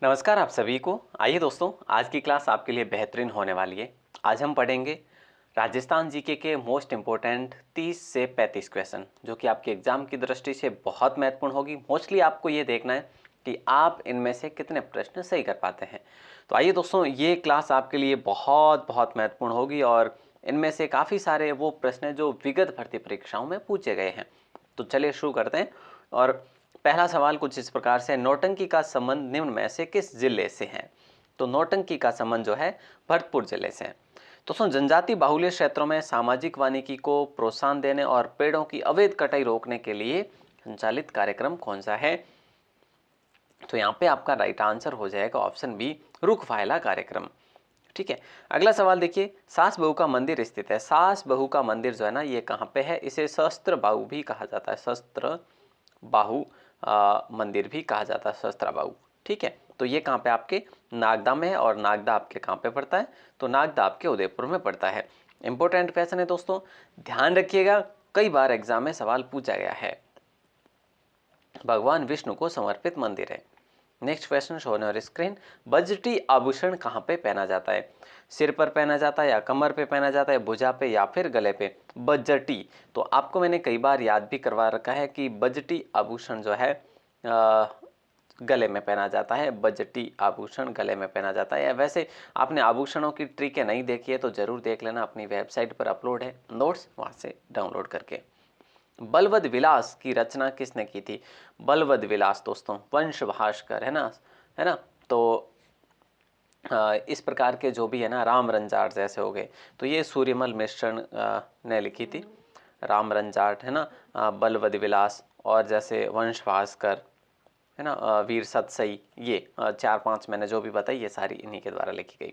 नमस्कार आप सभी को। आइए दोस्तों, आज की क्लास आपके लिए बेहतरीन होने वाली है। आज हम पढ़ेंगे राजस्थान जीके के मोस्ट इम्पोर्टेंट 30 से 35 क्वेश्चन, जो कि आपके एग्जाम की दृष्टि से बहुत महत्वपूर्ण होगी। मोस्टली आपको ये देखना है कि आप इनमें से कितने प्रश्न सही कर पाते हैं। तो आइए दोस्तों, ये क्लास आपके लिए बहुत बहुत महत्वपूर्ण होगी और इनमें से काफ़ी सारे वो प्रश्न हैं जो विगत भर्ती परीक्षाओं में पूछे गए हैं। तो चलिए शुरू करते हैं। और पहला सवाल कुछ इस प्रकार से, नौटंकी का संबंध निम्न में से किस जिले से है? तो नौटंकी का संबंध जो है भरतपुर जिले से है। दोस्तों, जनजाति बाहुल्य क्षेत्रों में सामाजिक वानिकी को प्रोत्साहन देने और पेड़ों की अवैध कटाई रोकने के लिए संचालित कार्यक्रम कौन सा है? तो यहाँ पे आपका राइट आंसर हो जाएगा ऑप्शन बी, रुख फायला कार्यक्रम। ठीक है, अगला सवाल देखिए, सास बहू का मंदिर स्थित है। सास बहू का मंदिर जो है ना, ये कहाँ पे है? इसे शस्त्र बाहु भी कहा जाता है। शस्त्र बाहु मंदिर भी कहा जाता है, शस्त्र बाहु। ठीक है, तो ये कहाँ पे? आपके नागदा में है। और नागदा आपके कहाँ पे पड़ता है? तो नागदा आपके उदयपुर में पड़ता है। इंपॉर्टेंट क्वेश्चन है दोस्तों, ध्यान रखिएगा, कई बार एग्जाम में सवाल पूछा गया है। भगवान विष्णु को समर्पित मंदिर है। Next question show on screen, बजटी आभूषण कहाँ पे पहना जाता है? सिर पर पहना जाता है, या कमर पे पहना जाता है, भुजा पे, या फिर गले पे? बजटी, तो आपको मैंने कई बार याद भी करवा रखा है कि बजटी आभूषण जो है गले में पहना जाता है। बजटी आभूषण गले में पहना जाता है। वैसे आपने आभूषणों की ट्रिकें नहीं देखी है तो जरूर देख लेना, अपनी वेबसाइट पर अपलोड है नोट्स, वहां से डाउनलोड करके। बलवद विलास की रचना किसने की थी? बलवद विलास दोस्तों वंश भास्कर, है ना। तो इस प्रकार के जो भी है ना, राम रंजाट जैसे हो गए, तो ये सूर्यमल मिश्रण ने लिखी थी। राम रंजाट, है ना, बलवद विलास, और जैसे वंश भास्कर, है ना, वीर सतसई, ये 4-5 मैंने जो भी बताई, ये सारी इन्हीं के द्वारा लिखी गई।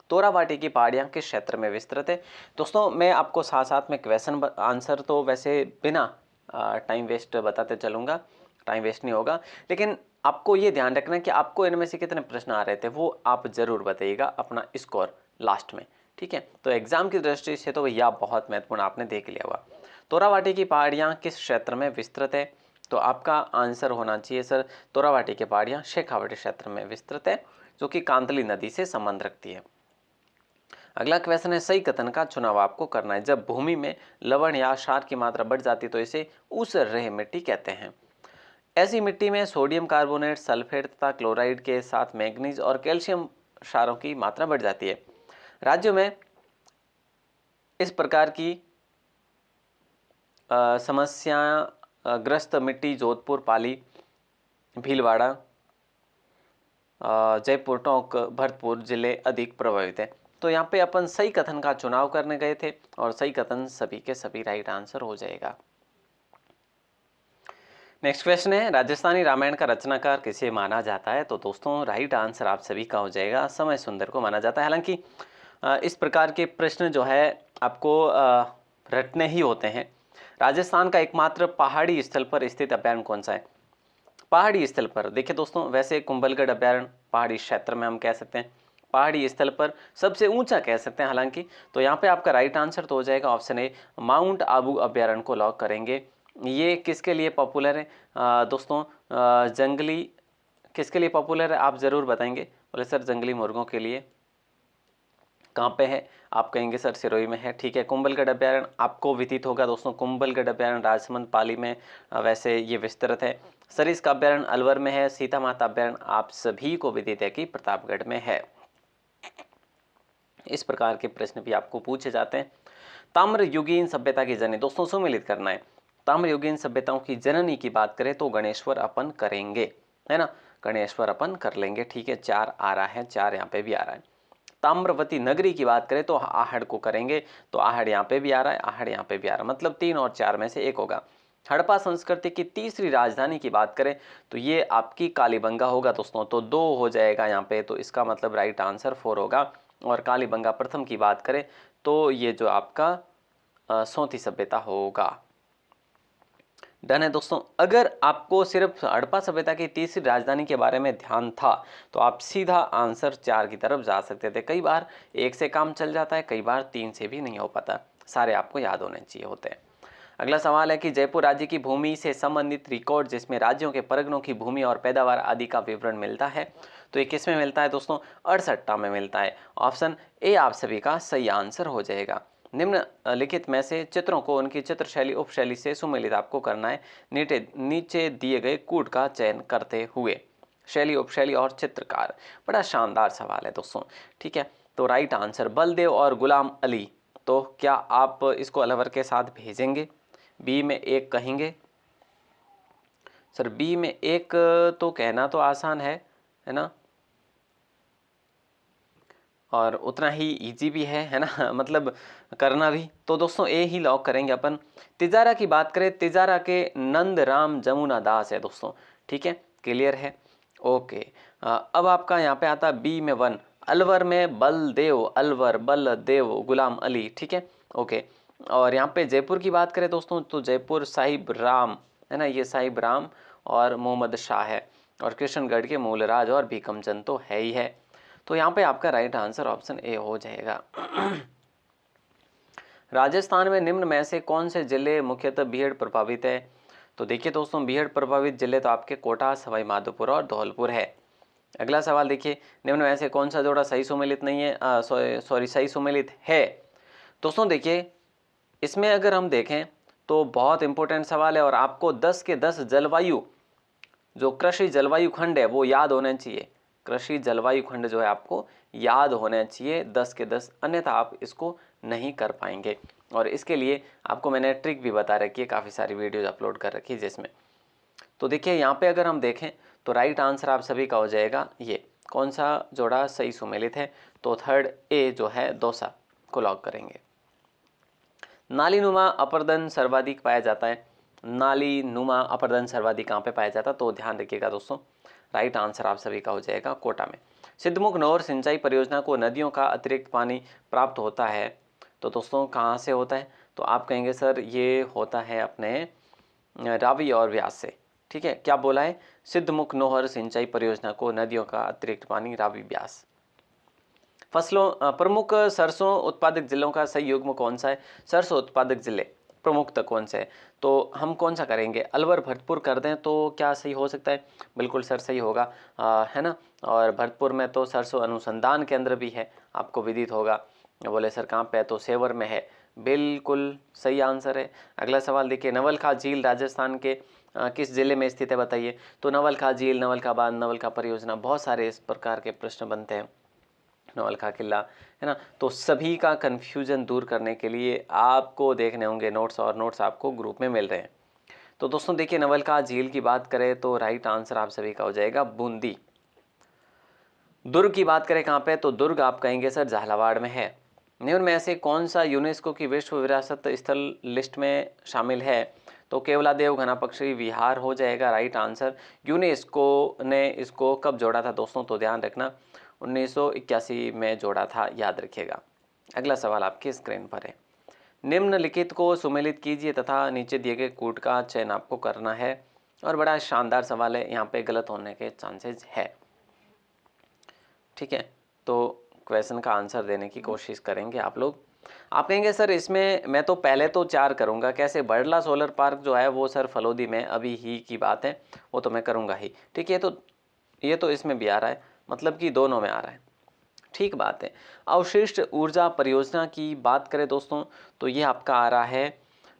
तोराबाटी की पहाड़ियाँ किस क्षेत्र में विस्तृत है? दोस्तों, मैं आपको साथ साथ में क्वेश्चन आंसर तो वैसे बिना टाइम वेस्ट बताते चलूँगा, टाइम वेस्ट नहीं होगा, लेकिन आपको ये ध्यान रखना है कि आपको इनमें से कितने प्रश्न आ रहे थे वो आप जरूर बताइएगा अपना स्कोर लास्ट में। ठीक है, तो एग्जाम की दृष्टि से तो यह बहुत महत्वपूर्ण आपने देख लिया होगा। तोराबाटी की पहाड़ियाँ किस क्षेत्र में विस्तृत है? तो आपका आंसर होना चाहिए सर, तोराबाटी की पहाड़ियाँ शेखावाटी क्षेत्र में विस्तृत है, जो कि कांतली नदी से संबंध रखती है। अगला क्वेश्चन है, सही कथन का चुनाव आपको करना है। जब भूमि में लवण या क्षार की मात्रा बढ़ जाती तो इसे ऊसर मिट्टी कहते हैं। ऐसी मिट्टी में सोडियम कार्बोनेट, सल्फेट तथा क्लोराइड के साथ मैग्नीज और कैल्शियम क्षारों की मात्रा बढ़ जाती है। राज्यों में इस प्रकार की समस्या ग्रस्त मिट्टी जोधपुर, पाली, भीलवाड़ा, जयपुर, टोंक, भरतपुर जिले अधिक प्रभावित है। तो यहाँ पे अपन सही कथन का चुनाव करने गए थे और सही कथन सभी के सभी राइट आंसर हो जाएगा। नेक्स्ट क्वेश्चन है, राजस्थानी रामायण का रचनाकार किसे माना जाता है? तो दोस्तों राइट आंसर आप सभी का हो जाएगा, समय सुंदर को माना जाता है। हालांकि इस प्रकार के प्रश्न जो है आपको रटने ही होते हैं। राजस्थान का एकमात्र पहाड़ी स्थल पर स्थित अभ्यारण्य कौन सा है? पहाड़ी स्थल पर देखिए दोस्तों, वैसे कुंभलगढ़ अभ्यारण्य पहाड़ी क्षेत्र में हम कह सकते हैं, पहाड़ी स्थल पर सबसे ऊंचा कह सकते हैं हालांकि। तो यहाँ पे आपका राइट आंसर तो हो जाएगा ऑप्शन ए, माउंट आबू अभ्यारण्य को लॉक करेंगे। ये किसके लिए पॉपुलर है दोस्तों? जंगली किसके लिए पॉपुलर है आप जरूर बताएंगे। बोले सर जंगली मुर्गों के लिए। कहाँ पे है? आप कहेंगे सर सिरोही में है। ठीक है, कुंभलगढ़ अभ्यारण्य आपको विदित होगा दोस्तों। कुंभलगढ़ अभ्यारण्य राजसमंद, पाली में वैसे ये विस्तृत है। सरिस का अभ्यारण्य अलवर में है। सीता माता अभ्यारण्य आप सभी को विदित है कि प्रतापगढ़ में है। इस प्रकार के प्रश्न भी आपको पूछे जाते हैं। ताम्रयुगीन सभ्यता की जननी, दोस्तों सुमिलित करना है। ताम्रयुगीन सभ्यताओं की जननी की बात करें तो गणेश्वर अपन करेंगे, है ना, गणेश्वर अपन कर लेंगे। ठीक है, 4 आ रहा है, 4 यहाँ पे भी आ रहा है। ताम्रवती नगरी की बात करें तो आहड़ को करेंगे, तो आहड़ यहाँ पे भी आ रहा है, आहड़ यहाँ पे भी आ रहा है, मतलब 3 और 4 में से एक होगा। हड़प्पा संस्कृति की तीसरी राजधानी की बात करें तो ये आपकी कालीबंगा होगा दोस्तों, तो 2 हो जाएगा यहाँ पे, तो इसका मतलब राइट आंसर 4 होगा। और कालीबंगा प्रथम की बात करें तो ये जो आपका सोंती सभ्यता होगा। डन है दोस्तों। अगर आपको सिर्फ हड़प्पा सभ्यता की तीसरी राजधानी के बारे में ध्यान था तो आप सीधा आंसर 4 की तरफ जा सकते थे। कई बार 1 से काम चल जाता है, कई बार 3 से भी नहीं हो पाता, सारे आपको याद होने चाहिए होते हैं। अगला सवाल है कि जयपुर राज्य की भूमि से संबंधित रिकॉर्ड जिसमें राज्यों के परगनों की भूमि और पैदावार आदि का विवरण मिलता है, तो ये किस में मिलता है दोस्तों? 68 में मिलता है। ऑप्शन ए आप सभी का सही आंसर हो जाएगा। निम्नलिखित में से चित्रों को उनकी चित्रशैली उपशैली से सुमेलित आपको करना है नीचे दिए गए कूट का चयन करते हुए। शैली उपशैली और चित्रकार, बड़ा शानदार सवाल है दोस्तों। ठीक है, तो राइट आंसर बलदेव और गुलाम अली। तो क्या आप इसको अलवर के साथ भेजेंगे? बी में एक कहेंगे सर? बी में एक तो कहना तो आसान है ना, और उतना ही इजी भी है ना मतलब करना भी। तो दोस्तों ए ही लॉक करेंगे अपन। तिजारा की बात करें, तिजारा के नंद राम जमुना दास है दोस्तों। ठीक है, क्लियर है, ओके। अब आपका यहाँ पे आता बी में 1, अलवर में बलदेव, अलवर बलदेव गुलाम अली। ठीक है, ओके। और यहाँ पे जयपुर की बात करें दोस्तों, तो जयपुर साहिब राम है ना, ये साहिब राम और मोहम्मद शाह है। और किशनगढ़ के मूलराज और भीकमचंद तो है ही है। तो यहाँ पे आपका राइट आंसर ऑप्शन ए हो जाएगा। राजस्थान में निम्न में से कौन से जिले मुख्यतः भीड़ प्रभावित है? तो देखिए दोस्तों, भीड़ प्रभावित जिले तो आपके कोटा, सवाई माधोपुर और धौलपुर है। अगला सवाल देखिए, निम्न में से कौन सा जोड़ा सही सुमेलित नहीं है, सॉरी सही सुमेलित है? दोस्तों देखिए, इसमें अगर हम देखें तो बहुत इंपॉर्टेंट सवाल है और आपको 10 के 10 जलवायु, जो कृषि जलवायु खंड है वो याद होने चाहिए। कृषि जलवायु खंड जो है आपको याद होने चाहिए 10 के 10, अन्यथा आप इसको नहीं कर पाएंगे। और इसके लिए आपको मैंने ट्रिक भी बता रखी है, काफ़ी सारी वीडियोज अपलोड कर रखी है जिसमें। तो देखिए यहाँ पे अगर हम देखें तो राइट आंसर आप सभी का हो जाएगा ये। कौन सा जोड़ा सही सुमेलित है? तो थर्ड ए जो है दौसा को लॉक करेंगे। नालीनुमा अपर्दन सर्वाधिक पाया जाता है। नालीनुमा अपर्दन सर्वाधिक कहाँ पे पाया जाता है? तो ध्यान रखिएगा दोस्तों, राइट आंसर आप सभी का हो जाएगा कोटा में। सिद्धमुख नहर सिंचाई परियोजना को नदियों का अतिरिक्त पानी प्राप्त होता है, तो दोस्तों कहाँ से होता है? तो आप कहेंगे सर ये होता है अपने रावी और व्यास से। ठीक है, क्या बोला है? सिद्धमुख नहर सिंचाई परियोजना को नदियों का अतिरिक्त पानी रावी व्यास। फसलों प्रमुख सरसों उत्पादक जिलों का सही युग्म कौन सा है? सरसों उत्पादक जिले प्रमुख तक कौन से है? तो हम कौन सा करेंगे? अलवर भरतपुर कर दें तो क्या सही हो सकता है? बिल्कुल सर सही होगा, है ना। और भरतपुर में तो सरसों अनुसंधान केंद्र भी है, आपको विदित होगा। बोले सर कहाँ पे है? तो सेवर में है, बिल्कुल सही आंसर है। अगला सवाल देखिए, नवलखा झील राजस्थान के किस जिले में स्थित है बताइए? तो नवलखा झील, नवलखा बांध, नवलखा परियोजना, बहुत सारे इस प्रकार के प्रश्न बनते हैं। नवलखा किला है ना। तो सभी का कन्फ्यूजन दूर करने के लिए आपको देखने होंगे नोट्स, और नोट्स आपको ग्रुप में मिल रहे हैं। तो दोस्तों देखिए, नवलखा झील की बात करें तो राइट आंसर आप सभी का हो जाएगा बूंदी। दुर्ग की बात करें कहाँ पे? तो दुर्ग आप कहेंगे सर झालावाड़ में है। निम्न में से कौन सा यूनेस्को की विश्व विरासत स्थल लिस्ट में शामिल है? तो केवलादेव घना पक्षी विहार हो जाएगा राइट आंसर। यूनेस्को ने इसको कब जोड़ा था दोस्तों? तो ध्यान रखना 1981 में जोड़ा था, याद रखिएगा। अगला सवाल आपकी स्क्रीन पर है। निम्नलिखित को सुमेलित कीजिए तथा नीचे दिए गए कूट का चयन आपको करना है। और बड़ा शानदार सवाल है, यहाँ पे गलत होने के चांसेस है। ठीक है, तो क्वेश्चन का आंसर देने की कोशिश करेंगे आप लोग। आप कहेंगे सर इसमें मैं तो पहले तो 4 करूंगा, कैसे? बड़ला सोलर पार्क जो है वो सर फलोदी में अभी ही की बात है, वो तो मैं करूंगा ही। ठीक है, तो ये तो इसमें भी आ रहा है, मतलब कि दोनों में आ रहा है। ठीक बात है। अवशिष्ट ऊर्जा परियोजना की बात करें दोस्तों, तो ये आपका आ रहा है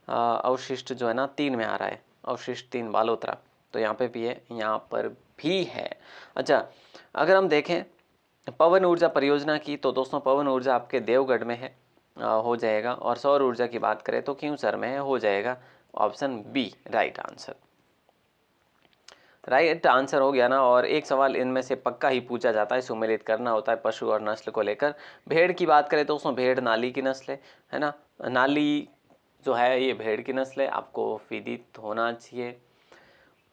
अवशिष्ट जो है ना 3 में आ रहा है, अवशिष्ट 3 बालोतरा। तो यहाँ पे भी है, यहाँ पर भी है। अच्छा, अगर हम देखें पवन ऊर्जा परियोजना की, तो दोस्तों पवन ऊर्जा आपके देवगढ़ में है, हो जाएगा। और सौर ऊर्जा की बात करें तो क्यूंसर में है, हो जाएगा option B right answer. Right answer हो गया ना। और एक सवाल इनमें से पक्का ही पूछा जाता है, सुमेलित करना होता है पशु और नस्ल को लेकर। भेड़ की बात करें तो दोस्तों भेड़ नाली की नस्ल है ना, नाली जो है ये भेड़ की नस्ल है, आपको विदित होना चाहिए।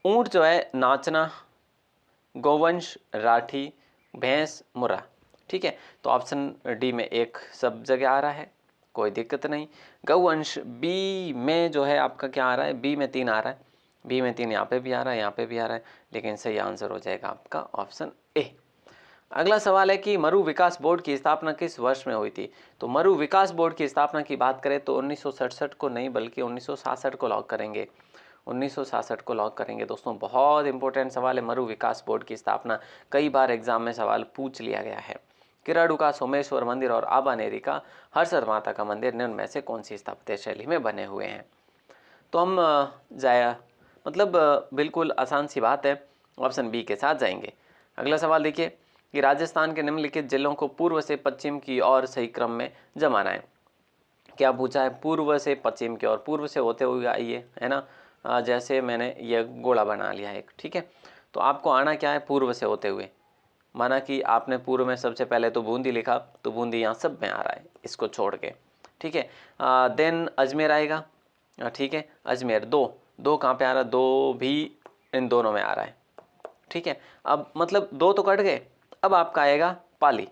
ऊंट जो है नाचना, गोवंश राठी, भैंस मुर्रा। ठीक है, तो ऑप्शन डी में एक सब जगह आ रहा है, कोई दिक्कत नहीं। गौवंश बी में जो है आपका क्या आ रहा है? बी में 3 आ रहा है, बी में 3 यहाँ पे भी आ रहा है, यहाँ पे भी आ रहा है, लेकिन सही आंसर हो जाएगा आपका ऑप्शन ए। अगला सवाल है कि मरु विकास बोर्ड की स्थापना किस वर्ष में हुई थी। तो मरु विकास बोर्ड की स्थापना की बात करें तो 1967 को नहीं बल्कि 1966 को लॉक करेंगे। 1966 को लॉक करेंगे दोस्तों। बहुत इंपॉर्टेंट सवाल है मरु विकास बोर्ड की स्थापना, कई बार एग्जाम में सवाल पूछ लिया गया है। किराडू का सोमेश्वर मंदिर और आबानेरी का हर्षद माता का मंदिर निम्न में से कौन सी स्थापत्य शैली में बने हुए हैं। तो हम बिल्कुल आसान सी बात है, ऑप्शन बी के साथ जाएंगे। अगला सवाल देखिए कि राजस्थान के निम्नलिखित जिलों को पूर्व से पश्चिम की ओर सही क्रम में जमाना है। क्या पूछा है, पूर्व से पश्चिम की ओर, पूर्व से होते हुए आइए, है ना। जैसे मैंने ये गोला बना लिया एक, ठीक है, तो आपको आना क्या है, पूर्व से होते हुए। माना कि आपने पूर्व में सबसे पहले तो बूंदी लिखा, तो बूंदी यहाँ सब में आ रहा है इसको छोड़ के, ठीक है। देन अजमेर आएगा, ठीक है, अजमेर दो कहाँ पे आ रहा है, दो भी इन दोनों में आ रहा है, ठीक है। अब मतलब दो तो कट गए, अब आपका आएगा पाली,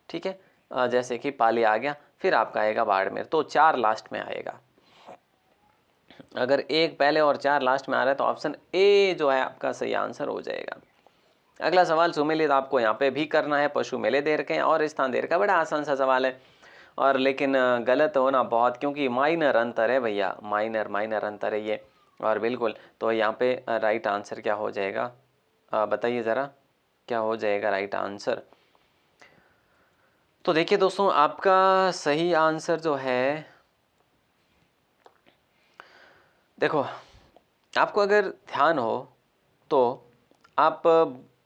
ठीक है, जैसे कि पाली आ गया, फिर आपका आएगा बाड़मेर, तो 4 लास्ट में आएगा। अगर 1 पहले और 4 लास्ट में आ रहा है तो ऑप्शन ए जो है आपका सही आंसर हो जाएगा। अगला सवाल सुमेलित आपको यहाँ पे भी करना है, पशु मेले दे रखे हैं और स्थान दे रखा है। बड़ा आसान सा सवाल है और लेकिन गलत होना बहुत, क्योंकि माइनर अंतर है भैया, माइनर अंतर है ये। और बिल्कुल तो यहाँ पे राइट आंसर क्या हो जाएगा, बताइए ज़रा क्या हो जाएगा राइट आंसर। तो देखिए दोस्तों, आपका सही आंसर जो है, देखो आपको अगर ध्यान हो तो आप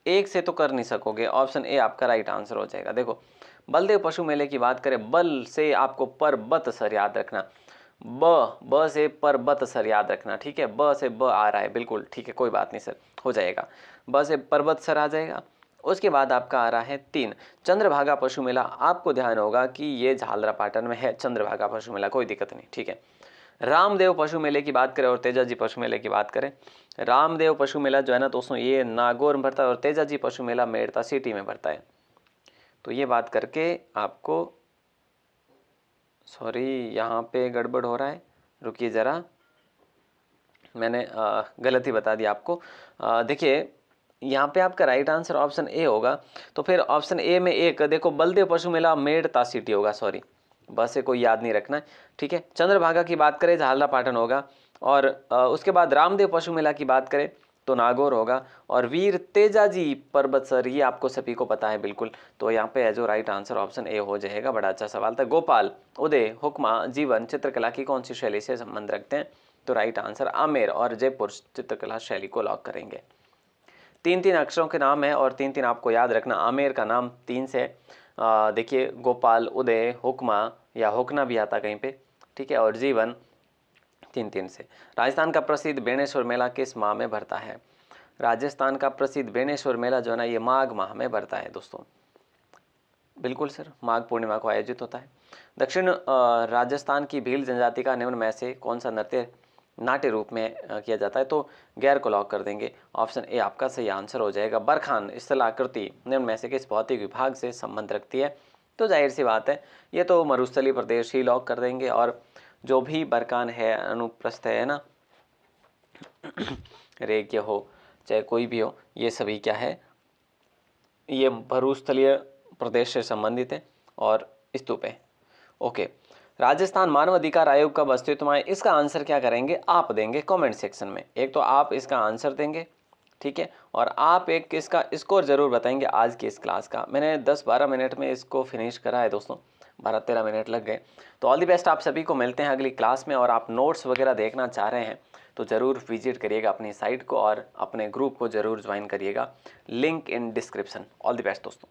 एक से तो कर नहीं सकोगे, ऑप्शन ए आपका राइट आंसर हो जाएगा। देखो बलदेव पशु मेले की बात करें, बल से आपको पर्वत सर याद रखना, ब से पर्वत सर याद रखना, ठीक है, ब से ब आ रहा है, बिल्कुल ठीक है, कोई बात नहीं सर, हो जाएगा, ब से पर्वत सर आ जाएगा। उसके बाद आपका आ रहा है 3 चंद्रभागा पशु मेला। आपको ध्यान होगा कि ये झालरापाटन में है चंद्रभागा पशु मेला, कोई दिक्कत नहीं, ठीक है। रामदेव पशु मेले की बात करें और तेजाजी पशु मेले की बात करें, रामदेव पशु मेला जो है ना दोस्तों, ये नागौर में भरता है और तेजाजी पशु मेला मेड़ता सिटी में भरता है। तो ये बात करके आपको, सॉरी यहाँ पे गड़बड़ हो रहा है, रुकिए ज़रा, मैंने गलत ही बता दिया आपको। देखिए यहाँ पे आपका राइट आंसर ऑप्शन ए होगा। तो फिर ऑप्शन ए में एक देखो, बलदेव पशु मेला मेड़ता सिटी होगा, सॉरी बस से कोई याद नहीं रखना है, ठीक है। चंद्रभागा की बात करें झालरापाटन होगा, और उसके बाद रामदेव पशु मेला की बात करें तो नागौर होगा, और वीर तेजाजी पर्वत सर ये आपको सभी को पता है बिल्कुल। तो यहाँ पे जो राइट आंसर ऑप्शन ए हो जाएगा। बड़ा अच्छा सवाल था। गोपाल, उदय, हुक्मा, जीवन चित्रकला की कौन सी शैली से संबंध रखते हैं। तो राइट आंसर आमेर और जयपुर चित्रकला शैली को लॉक करेंगे। 3 अक्षरों के नाम है और 3 आपको याद रखना। आमेर का नाम 3 से, देखिए गोपाल, उदय, हुक्मा या हुक्ना भी आता कहीं पे, ठीक है, और जीवन 3 से। राजस्थान का प्रसिद्ध बेणेश्वर मेला किस माह में भरता है। राजस्थान का प्रसिद्ध बेणेश्वर मेला जो है ना, ये माघ माह में भरता है दोस्तों, बिल्कुल सर, माघ पूर्णिमा को आयोजित होता है। दक्षिण राजस्थान की भील जनजाति का निम्न में से कौन सा नृत्य नाट्य रूप में किया जाता है। तो गैर को लॉक कर देंगे, ऑप्शन ए आपका सही आंसर हो जाएगा। बरखान स्थलाकृति निम्न में से किस भौतिक विभाग से संबंध रखती है। तो जाहिर सी बात है, ये तो मरुस्थलीय प्रदेश ही लॉक कर देंगे। और जो भी बरखान है, अनुप्रस्थ है ना, रेग्य हो चाहे कोई भी हो, ये सभी क्या है, ये मरुस्थलीय प्रदेश से संबंधित है और स्तूप है। ओके, राजस्थान मानव अधिकार आयोग कब अस्तित्व में है, इसका आंसर क्या करेंगे आप देंगे कमेंट सेक्शन में। एक तो आप इसका आंसर देंगे, ठीक है, और आप एक इसका स्कोर जरूर बताएंगे आज की इस क्लास का। मैंने 10-12 मिनट में इसको फिनिश करा है दोस्तों, 12-13 मिनट लग गए। तो ऑल द बेस्ट, आप सभी को मिलते हैं अगली क्लास में। और आप नोट्स वगैरह देखना चाह रहे हैं तो ज़रूर विजिट करिएगा अपनी साइट को और अपने ग्रुप को ज़रूर ज्वाइन करिएगा, link in description. All the best दोस्तों।